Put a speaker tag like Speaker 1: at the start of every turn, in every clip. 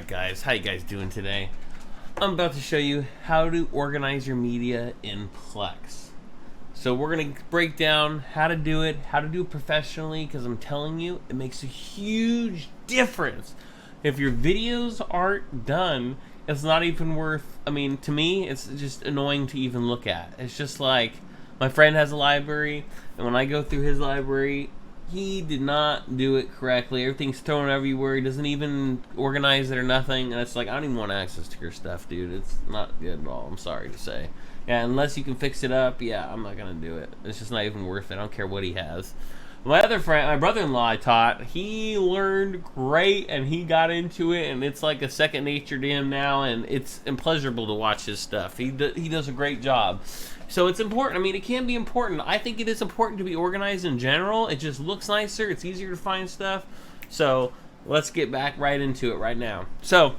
Speaker 1: guys, how you guys doing today? I'm about to show you how to organize your media in Plex. So we're going to break down how to do it professionally, because I'm telling you, it makes a huge difference. If your videos aren't done, it's not even worth, I mean, to me, it's just annoying to even look at. It's just like, my friend has a library, and when I go through his library, he did not do it correctly. Everything's thrown everywhere. He doesn't even organize it or nothing. And it's like, I don't even want access to your stuff, dude. It's not good at all. I'm sorry to say. Yeah, unless you can fix it up, yeah, I'm not going to do it. It's just not even worth it. I don't care what he has. My other friend, my brother-in-law I taught, he learned great and he got into it, and it's like a second nature to him now, and it's pleasurable to watch his stuff. He does a great job. So it's important. I mean, it can be important. I think it is important to be organized in general. It just looks nicer. It's easier to find stuff. So let's get back right into it right now. So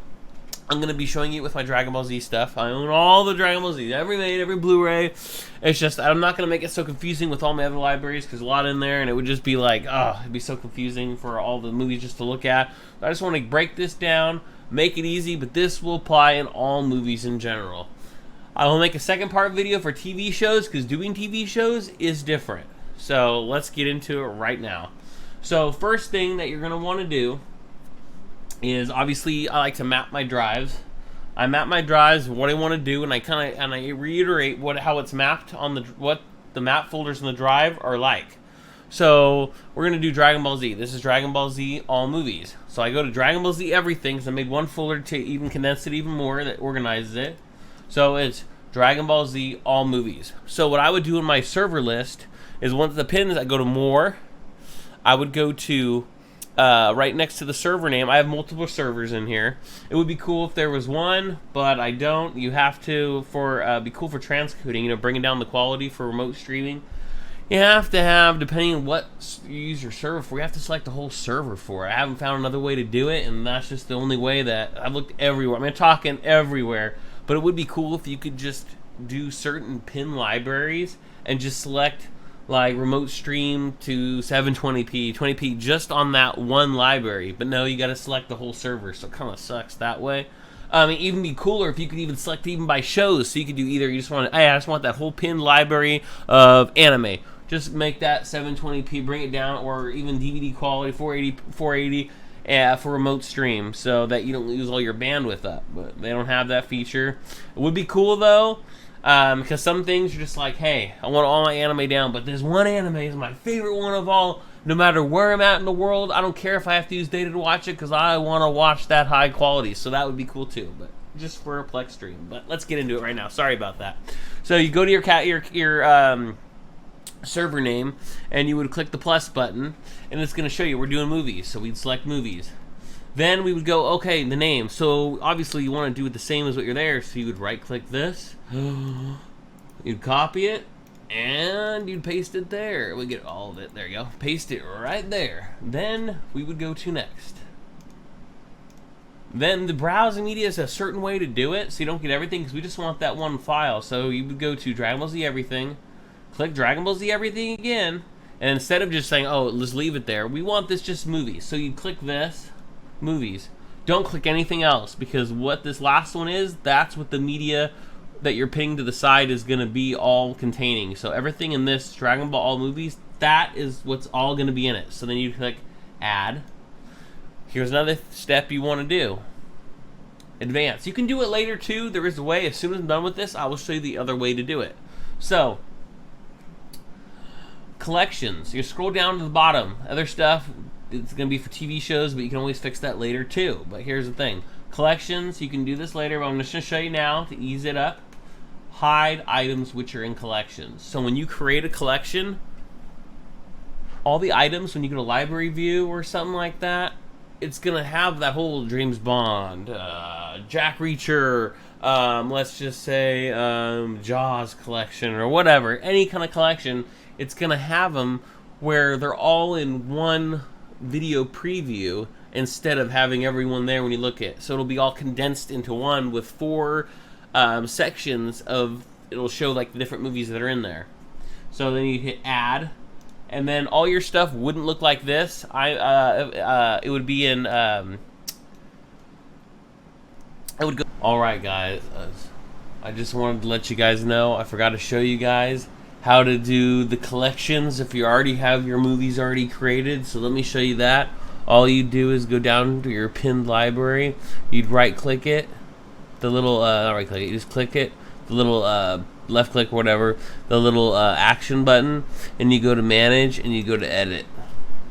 Speaker 1: I'm going to be showing you with my Dragon Ball Z stuff. I own all the Dragon Ball Z, every Blu-ray. It's just, I'm not going to make it so confusing with all my other libraries, because a lot in there, and it would just be like, oh, it'd be so confusing for all the movies just to look at. I just want to break this down, make it easy, but this will apply in all movies in general. I will make a second part video for TV shows, because doing TV shows is different. So let's get into it right now. So first thing that you're going to want to do is, obviously, I like to map my drives. I map my drives, what I want to do, and I reiterate how it's mapped on what the map folders in the drive are like. So we're going to do Dragon Ball Z. This is Dragon Ball Z All Movies. So I go to Dragon Ball Z Everything, so I made one folder to even condense it even more, that organizes it. So it's Dragon Ball Z All Movies. So what I would do in my server list is, once the pins, I go to More. I would go to right next to the server name. I have multiple servers in here. It would be cool if there was one, but I don't. You have to, be cool for transcoding, bringing down the quality for remote streaming. You have to have, depending on what you use your server for, you have to select the whole server for it. I haven't found another way to do it, and that's just the only way that I've looked everywhere. I mean, I'm talking everywhere. But it would be cool if you could just do certain pin libraries and just select, like, remote stream to 720p, 20p just on that one library. But no, you got to select the whole server, so it kind of sucks that way. It'd even be cooler if you could even select even by shows. So you could do either, you just want to, hey, I just want that whole pin library of anime. Just make that 720p, bring it down, or even DVD quality, 480. For remote stream, so that you don't lose all your bandwidth up. But they don't have that feature. It would be cool though, because some things are just like, hey, I want all my anime down, but this one anime is my favorite one of all. No matter where I'm at in the world, I don't care if I have to use data to watch it, because I want to watch that high quality. So that would be cool too, but just for a Plex stream. But let's get into it right now. Sorry about that. So you go to your server name, and you would click the plus button, and it's going to show you we're doing movies. So we'd select movies. Then we would go, okay, the name. So obviously you want to do it the same as what you're there. So you would right click this, you'd copy it, and you'd paste it there. We get all of it. There you go. Paste it right there. Then we would go to next. Then the browsing media is a certain way to do it, so you don't get everything, because we just want that one file. So you would go to Dragon Ball Z Everything, click Dragon Ball Z Everything again, and instead of just saying, oh, let's leave it there, we want this just movies. So you click this, movies. Don't click anything else, because what this last one is, that's what the media that you're pinning to the side is going to be all containing. So everything in this Dragon Ball All Movies, that is what's all going to be in it. So then you click Add. Here's another step you want to do. Advance. You can do it later too. There is a way. As soon as I'm done with this, I will show you the other way to do it. So collections. You scroll down to the bottom. Other stuff, it's going to be for TV shows, but you can always fix that later too. But here's the thing. Collections, you can do this later, but I'm just going to show you now to ease it up. Hide items which are in collections. So when you create a collection, all the items, when you go to library view or something like that, it's going to have that whole James Bond, Jack Reacher, let's just say Jaws collection or whatever, any kind of collection. It's going to have them where they're all in one video preview instead of having everyone there when you look at it. So it'll be all condensed into one with 4 sections of, it'll show like the different movies that are in there. So then you hit add, and then all your stuff wouldn't look like this. It would be in Alright guys, I just wanted to let you guys know, I forgot to show you guys how to do the collections if you already have your movies already created. So let me show you that. All you do is go down to your pinned library, you'd right click it, the little, not right click it, you just click it, the little left click or whatever, the little action button, and you go to manage and you go to edit.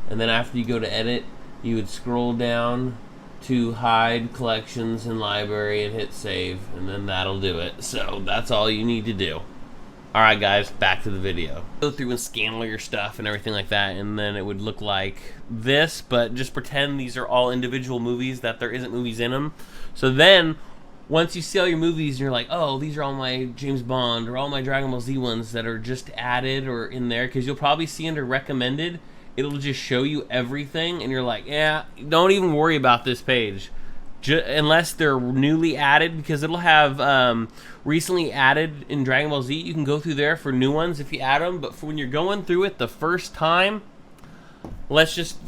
Speaker 1: And then after you go to edit, you would scroll down to hide collections in library and hit save, and then that'll do it. So that's all you need to do. Alright guys, back to the video. Go through and scan all your stuff and everything like that, and then it would look like this, but just pretend these are all individual movies, that there isn't movies in them. So then once you see all your movies and you're like, oh, these are all my James Bond or all my Dragon Ball Z ones that are just added or in there, because you'll probably see under recommended, it'll just show you everything, and you're like, yeah, don't even worry about this page. Unless they're newly added, because it'll have recently added in Dragon Ball Z. You can go through there for new ones if you add them, but for when you're going through it the first time, let's just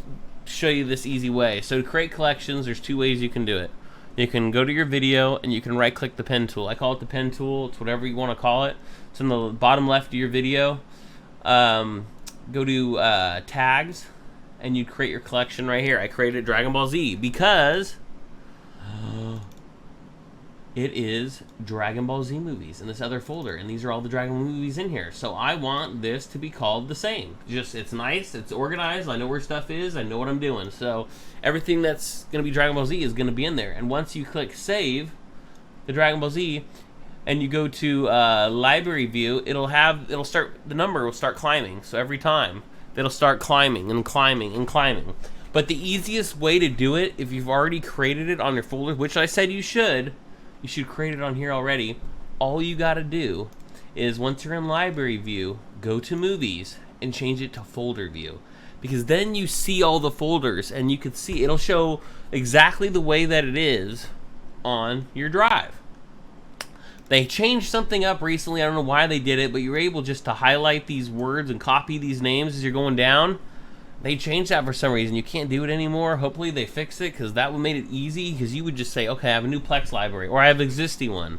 Speaker 1: show you this easy way. So to create collections, there's two ways you can do it. You can go to your video and you can right click the pen tool. I call it the pen tool, it's whatever you want to call it. It's in the bottom left of your video. Go to tags, and you create your collection right here. I created Dragon Ball Z because it is Dragon Ball Z movies in this other folder, and these are all the Dragon Ball movies in here. So I want this to be called the same. Just, it's nice, it's organized, I know where stuff is, I know what I'm doing. So everything that's going to be Dragon Ball Z is going to be in there. And once you click save the Dragon Ball Z, and you go to library view, the number will start climbing. So every time, it'll start climbing and climbing and climbing. But the easiest way to do it, if you've already created it on your folder, which I said you should create it on here already. All you gotta do is, once you're in library view, go to movies and change it to folder view. Because then you see all the folders, and you can see, it'll show exactly the way that it is on your drive. They changed something up recently, I don't know why they did it, but you're able just to highlight these words and copy these names as you're going down. They changed that for some reason. You can't do it anymore. Hopefully they fix it, because that would make it easy, because you would just say, okay, I have a new Plex library, or I have an existing one.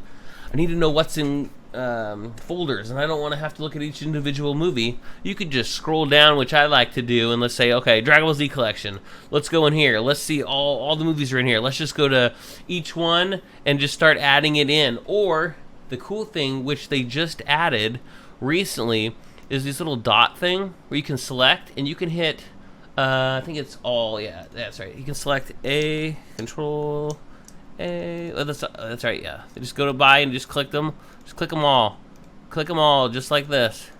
Speaker 1: I need to know what's in folders, and I don't want to have to look at each individual movie. You could just scroll down, which I like to do, and let's say, okay, Dragon Ball Z collection. Let's go in here. Let's see all the movies are in here. Let's just go to each one and just start adding it in. Or the cool thing, which they just added recently, is this little dot thing where you can select, and you can hit, I think it's all, yeah, that's right. You can select A, Control A. Oh, that's right, yeah. You just go to buy and just click them. Just click them all. Click them all, just like this.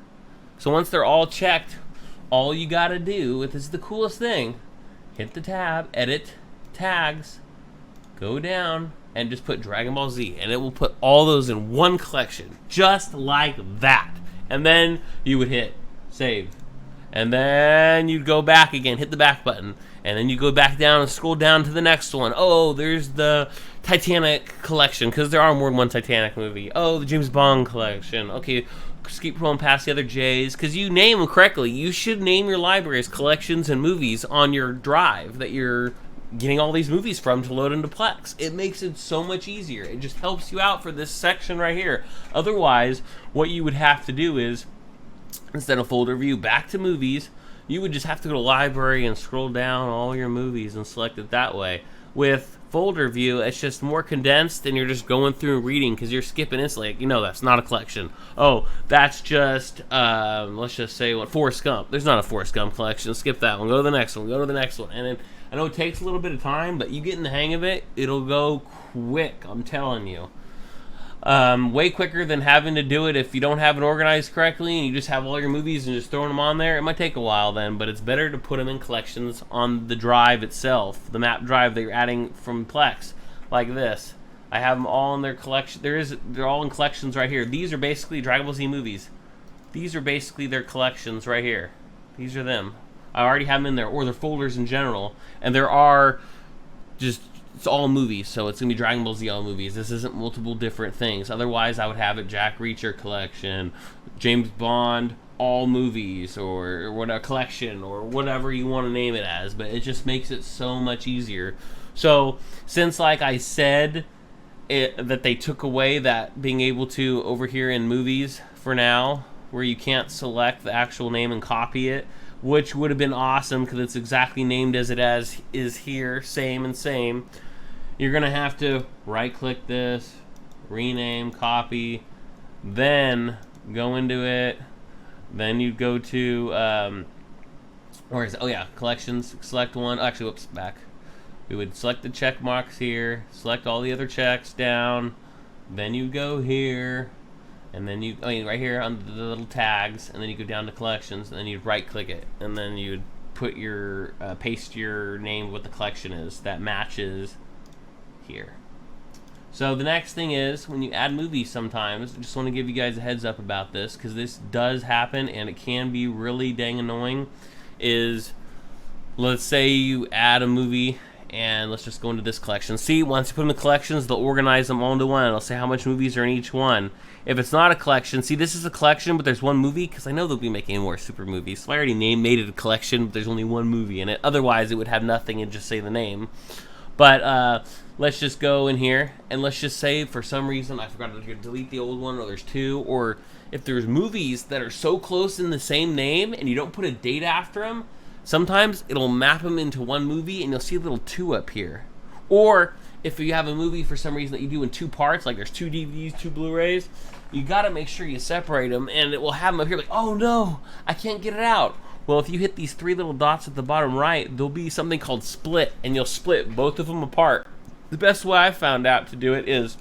Speaker 1: So once they're all checked, all you gotta do, if this is the coolest thing, hit the tab, edit, tags, go down, and just put Dragon Ball Z, and it will put all those in one collection, just like that. And then you would hit save. And then you'd go back again, hit the back button, and then you go back down and scroll down to the next one. Oh, there's the Titanic collection, because there are more than one Titanic movie. Oh, the James Bond collection. Okay, just keep rolling past the other J's, because you name them correctly. You should name your library as collections and movies on your drive that you're getting all these movies from to load into Plex. It makes it so much easier. It just helps you out for this section right here. Otherwise, what you would have to do is, instead of folder view, back to movies, you would just have to go to library and scroll down all your movies and select it that way. With folder view, it's just more condensed, and you're just going through and reading, because you're skipping instantly. Like, you know, that's not a collection. Oh, that's just, let's just say, what, Forrest Gump. There's not a Forrest Gump collection. Skip that one. Go to the next one. Go to the next one. And then, I know it takes a little bit of time, but you get in the hang of it, it'll go quick, I'm telling you. Way quicker than having to do it if you don't have it organized correctly and you just have all your movies and just throwing them on there. It might take a while then, but it's better to put them in collections on the drive itself, the map drive that you're adding from Plex, like this. I have them all in their collection. They're all in collections right here. These are basically Dragon Ball Z movies. These are basically their collections right here. These are them. I already have them in there, or their folders in general. And there are just, it's all movies, so it's going to be Dragon Ball Z all movies. This isn't multiple different things. Otherwise, I would have it Jack Reacher collection, James Bond all movies, or what, a collection, or whatever you want to name it as. But it just makes it so much easier. So, since, like I said, that they took away that being able to over here in movies for now, where you can't select the actual name and copy it, which would have been awesome because it's exactly named as it is here, same and same. You're gonna have to right click this, rename, copy, then go into it. Then you go to where is it? Oh yeah, collections, select one. Actually, whoops, back. We would select the check marks here, select all the other checks down, then you go here, and then right here on the little tags, and then you go down to collections, and then you right click it, and then you'd put your paste your name, what the collection is that matches here. So the next thing is, when you add movies sometimes, I just want to give you guys a heads up about this, because this does happen and it can be really dang annoying, is let's say you add a movie, and let's just go into this collection. See, once you put them in the collections, they'll organize them all into one. It'll say how much movies are in each one. If it's not a collection, see, this is a collection, but there's one movie, because I know they'll be making more super movies. So I already made it a collection, but there's only one movie in it. Otherwise, it would have nothing and just say the name. But let's just go in here, and let's just say for some reason I forgot to delete the old one, or there's two, or if there's movies that are so close in the same name and you don't put a date after them, sometimes it'll map them into one movie and you'll see a little 2 up here. Or if you have a movie for some reason that you do in 2 parts, like there's 2 DVDs, 2 Blu-rays, you gotta make sure you separate them, and it will have them up here like, oh no, I can't get it out. Well, if you hit these 3 little dots at the bottom right, there'll be something called split, and you'll split both of them apart. The best way I found out to do it is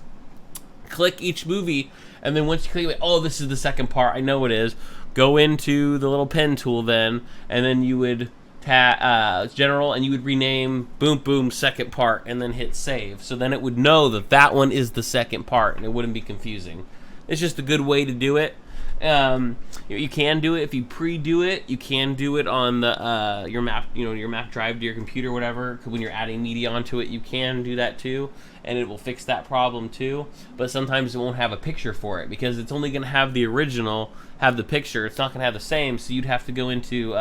Speaker 1: click each movie, and then once you click it, oh, this is the second part, I know it is. Go into the little pen tool then, and then you would general, and you would rename boom boom second part, and then hit save. So then it would know that that one is the second part, and it wouldn't be confusing. It's just a good way to do it. You can do it if you pre-do it. You can do it on the your map, your map drive to your computer, or whatever. When you're adding media onto it, you can do that too, and it will fix that problem too. But sometimes it won't have a picture for it because it's only going to have the original, have the picture. It's not going to have the same. So you'd have to go into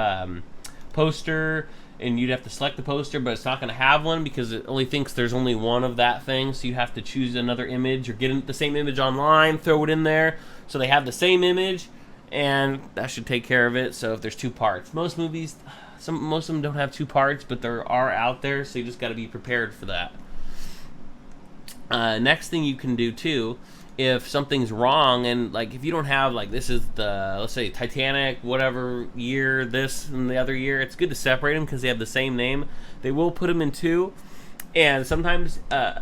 Speaker 1: poster, and you'd have to select the poster, but it's not going to have one because it only thinks there's only one of that thing. So you have to choose another image or get the same image online, throw it in there so they have the same image, and that should take care of it. So if there's 2 parts, most movies, most of them don't have 2 parts, but there are out there, so you just got to be prepared for that. Next thing you can do too, if something's wrong, and like if you don't have, like, this is the, let's say Titanic, whatever year, this and the other year, it's good to separate them because they have the same name. They will put them in 2, and sometimes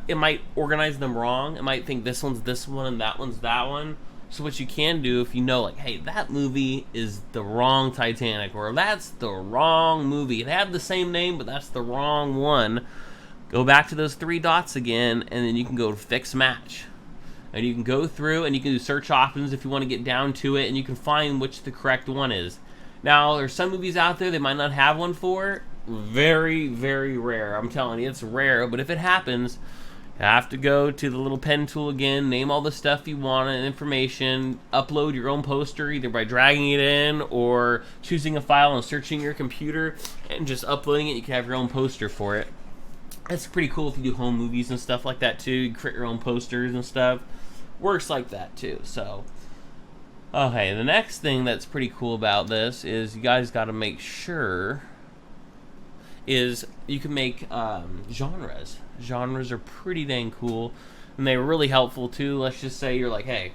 Speaker 1: it might organize them wrong. It might think this one's this one and that one's that one. So what you can do, if you know, like, hey, that movie is the wrong Titanic, or that's the wrong movie, it had the same name but that's the wrong one, go back to those 3 dots again, and then you can go to fix match. And you can go through and you can do search options if you want to get down to it, and you can find which the correct one is. Now, there's some movies out there they might not have one for. Very, very rare. I'm telling you, it's rare. But if it happens, you have to go to the little pen tool again, name all the stuff you want and information, upload your own poster either by dragging it in or choosing a file and searching your computer and just uploading it. You can have your own poster for it. That's pretty cool if you do home movies and stuff like that too. You create your own posters and stuff. Works like that too. So, okay, the next thing that's pretty cool about this is you guys got to make sure is you can make genres. Genres are pretty dang cool, and they're really helpful too. Let's just say you're like, hey,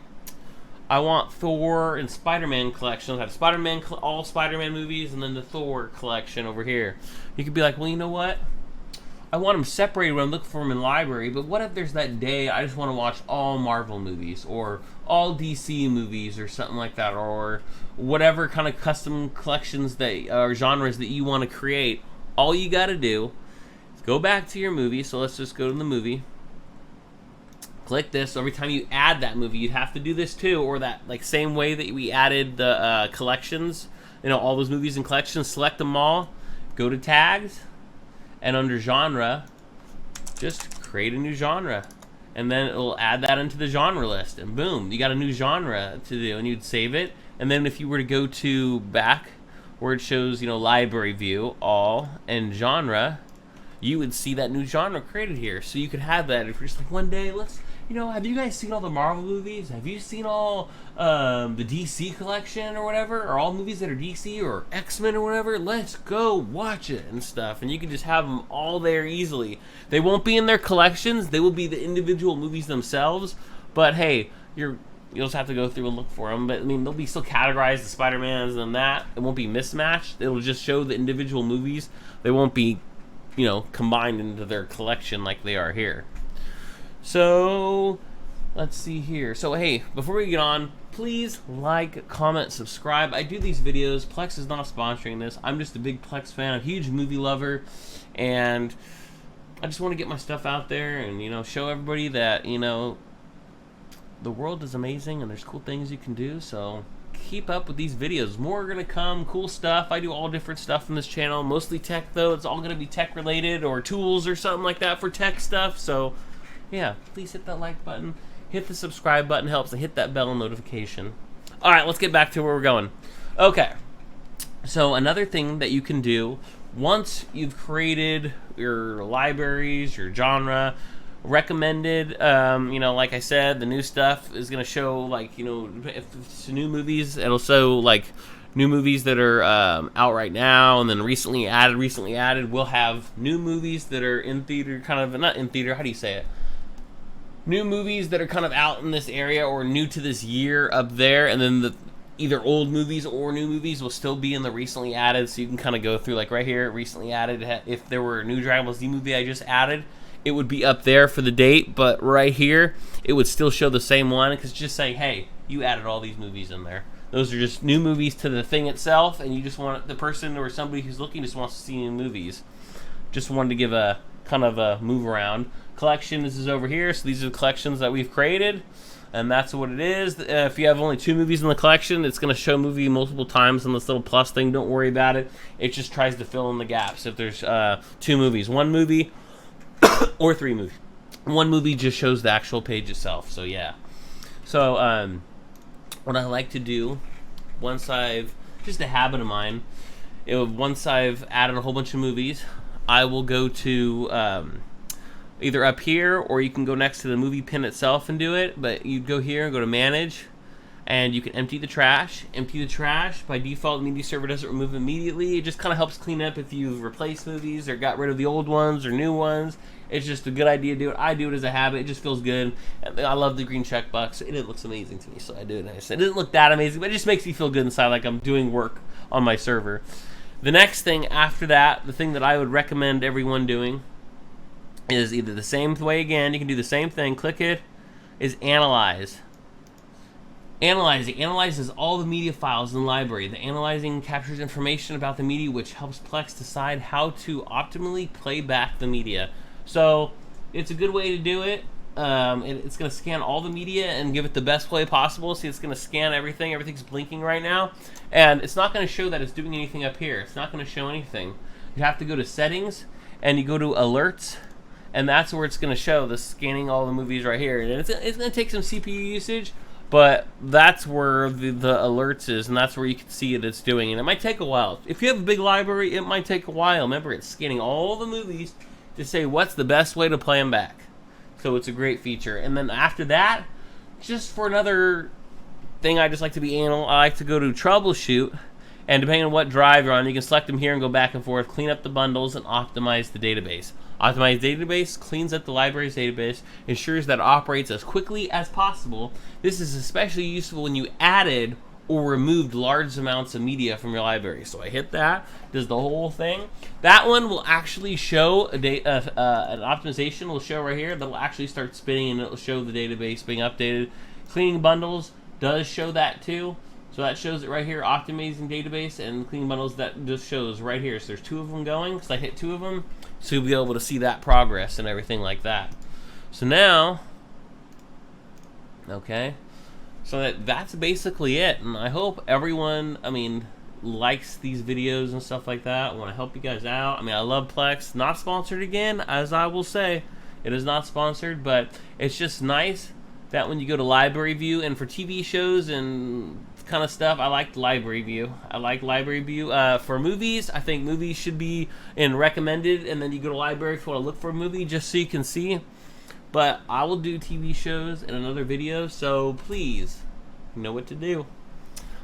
Speaker 1: I want Thor and Spider-Man collections. I have Spider-Man, all Spider-Man movies, and then the Thor collection over here. You could be like, well, you know what? I want them separated when I'm looking for them in library, but what if there's that day I just want to watch all Marvel movies or all DC movies or something like that, or whatever kind of custom collections that or genres that you want to create. All you got to do is go back to your movie. So let's just go to the movie. Click this. So every time you add that movie, you'd have to do this too, or that like same way that we added the collections, all those movies and collections, select them all, go to tags, and under genre, just create a new genre. And then it'll add that into the genre list. And boom, you got a new genre to do. And you'd save it. And then if you were to go to back, where it shows, library view, all, and genre, you would see that new genre created here. So you could have that if you're just like, one day, you know, have you guys seen all the Marvel movies? Have you seen all the DC collection or whatever? Or all movies that are DC or X-Men or whatever? Let's go watch it and stuff. And you can just have them all there easily. They won't be in their collections. They will be the individual movies themselves. But hey, you'll just have to go through and look for them. But I mean, they'll be still categorized, the Spider-Mans and that. It won't be mismatched. It'll just show the individual movies. They won't be, you know, combined into their collection like they are here. So, let's see here. So, hey, before we get on, please like, comment, subscribe. I do these videos. Plex is not sponsoring this. I'm just a big Plex fan, a huge movie lover, and I just want to get my stuff out there and, you know, show everybody that, you know, the world is amazing and there's cool things you can do. So, keep up with these videos. More are going to come, cool stuff. I do all different stuff on this channel, mostly tech, though. It's all going to be tech related or tools or something like that for tech stuff. So, yeah, please hit that like button, hit the subscribe button, helps, and hit that bell notification. All right, let's get back to where we're going. Okay, so another thing that you can do once you've created your libraries, your genre, recommended, you know, like I said, the new stuff is going to show, like, you know, if it's new movies, it'll show, like, new movies that are out right now, and then recently added. We'll have new movies that are in theater, kind of, not in theater, how do you say it? New movies that are kind of out in this area or new to this year up there, and then the either old movies or new movies will still be in the recently added, so you can kind of go through, like right here, recently added. If there were a new Dragon Ball Z movie I just added, it would be up there for the date, but right here, it would still show the same one, because it's just saying, hey, you added all these movies in there. Those are just new movies to the thing itself, and you just want the person or somebody who's looking just wants to see new movies. Just wanted to give a kind of a move around. Collections is over here, so these are the collections that we've created, and that's what it is. If you have only 2 movies in the collection, it's going to show movie multiple times on this little plus thing. Don't worry about it. It just tries to fill in the gaps. If there's 2 movies, 1 movie or 3 movies, 1 movie just shows the actual page itself. So yeah. So what I like to do, once I've, just a habit of mine, once I've added a whole bunch of movies, I will go to either up here, or you can go next to the movie pin itself and do it, but you go here and go to manage, and you can empty the trash. By default, the media server doesn't remove immediately. It just kind of helps clean up if you've replaced movies or got rid of the old ones or new ones. It's just a good idea to do it. I do it as a habit. It just feels good. I love the green check box, and it looks amazing to me, so I do it. It doesn't look that amazing, but it just makes me feel good inside, like I'm doing work on my server. The next thing after that, the thing that I would recommend everyone doing, is either the same way again, you can do the same thing, click it, is analyze. Analyzing analyzes all the media files in the library. The analyzing captures information about the media, which helps Plex decide how to optimally play back the media. So it's a good way to do it. It's going to scan all the media and give it the best play possible. See, it's going to scan everything. Everything's blinking right now. And it's not going to show that it's doing anything up here. It's not going to show anything. You have to go to settings, and you go to alerts, and that's where it's going to show the scanning all the movies right here. And it's going to take some CPU usage, but that's where the alerts is, and that's where you can see it's doing. And it might take a while. If you have a big library, it might take a while. Remember, it's scanning all the movies to say what's the best way to play them back. So it's a great feature. And then after that, just for another thing I just like to be anal, I like to go to troubleshoot, and depending on what drive you're on, you can select them here and go back and forth, clean up the bundles, and optimize the database. Optimize database cleans up the library's database, ensures that it operates as quickly as possible. This is especially useful when you added or removed large amounts of media from your library. So I hit that, does the whole thing. That one will actually show an optimization will show right here that will actually start spinning, and it will show the database being updated. Cleaning bundles does show that too. So that shows it right here, optimizing database, and cleaning bundles, that just shows right here. So there's 2 of them going, because I hit 2 of them. So you'll be able to see that progress and everything like that. So now, okay, so that's basically it. And I hope everyone, likes these videos and stuff like that. I want to help you guys out. I love Plex. Not sponsored again, as I will say. It is not sponsored, but it's just nice that when you go to library view, and for TV shows and kind of stuff, I like library view. I like library view. For movies, I think movies should be in recommended, and then you go to library if you want to look for a movie just so you can see. But I will do TV shows in another video, so please know what to do.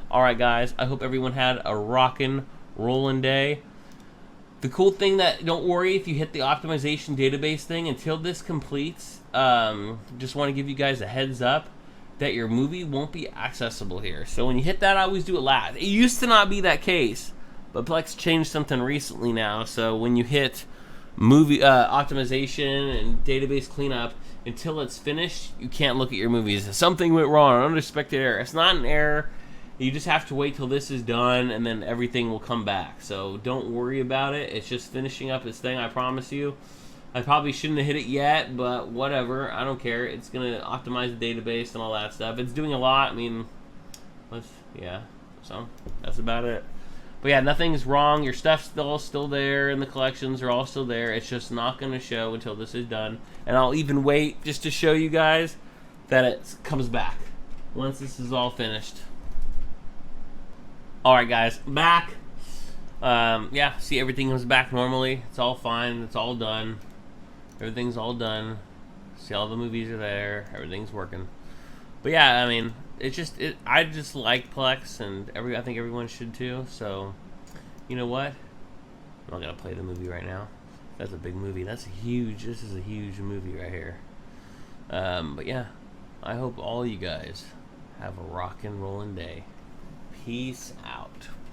Speaker 1: Alright guys, I hope everyone had a rockin' rollin' day. The cool thing that, don't worry if you hit the optimization database thing until this completes. Just want to give you guys a heads up that your movie won't be accessible here. So when you hit that, I always do it last. It used to not be that case, but Plex changed something recently now. So when you hit movie optimization and database cleanup, until it's finished, you can't look at your movies. Something went wrong, an unexpected error. It's not an error. You just have to wait till this is done, and then everything will come back. So don't worry about it. It's just finishing up its thing, I promise you. I probably shouldn't have hit it yet, but whatever. I don't care. It's going to optimize the database and all that stuff. It's doing a lot. I mean, yeah. So that's about it. But yeah, nothing's wrong. Your stuff's still there, and the collections are all still there. It's just not going to show until this is done. And I'll even wait just to show you guys that it comes back once this is all finished. Alright guys, back. Yeah, see, everything comes back normally. It's all fine. It's all done. Everything's all done. See, all the movies are there. Everything's working. But yeah, I mean, I just like Plex, and I think everyone should too. So, you know what? I'm not gonna play the movie right now. That's a big movie. This is a huge movie right here. But yeah, I hope all you guys have a rockin' rollin' day. Peace out.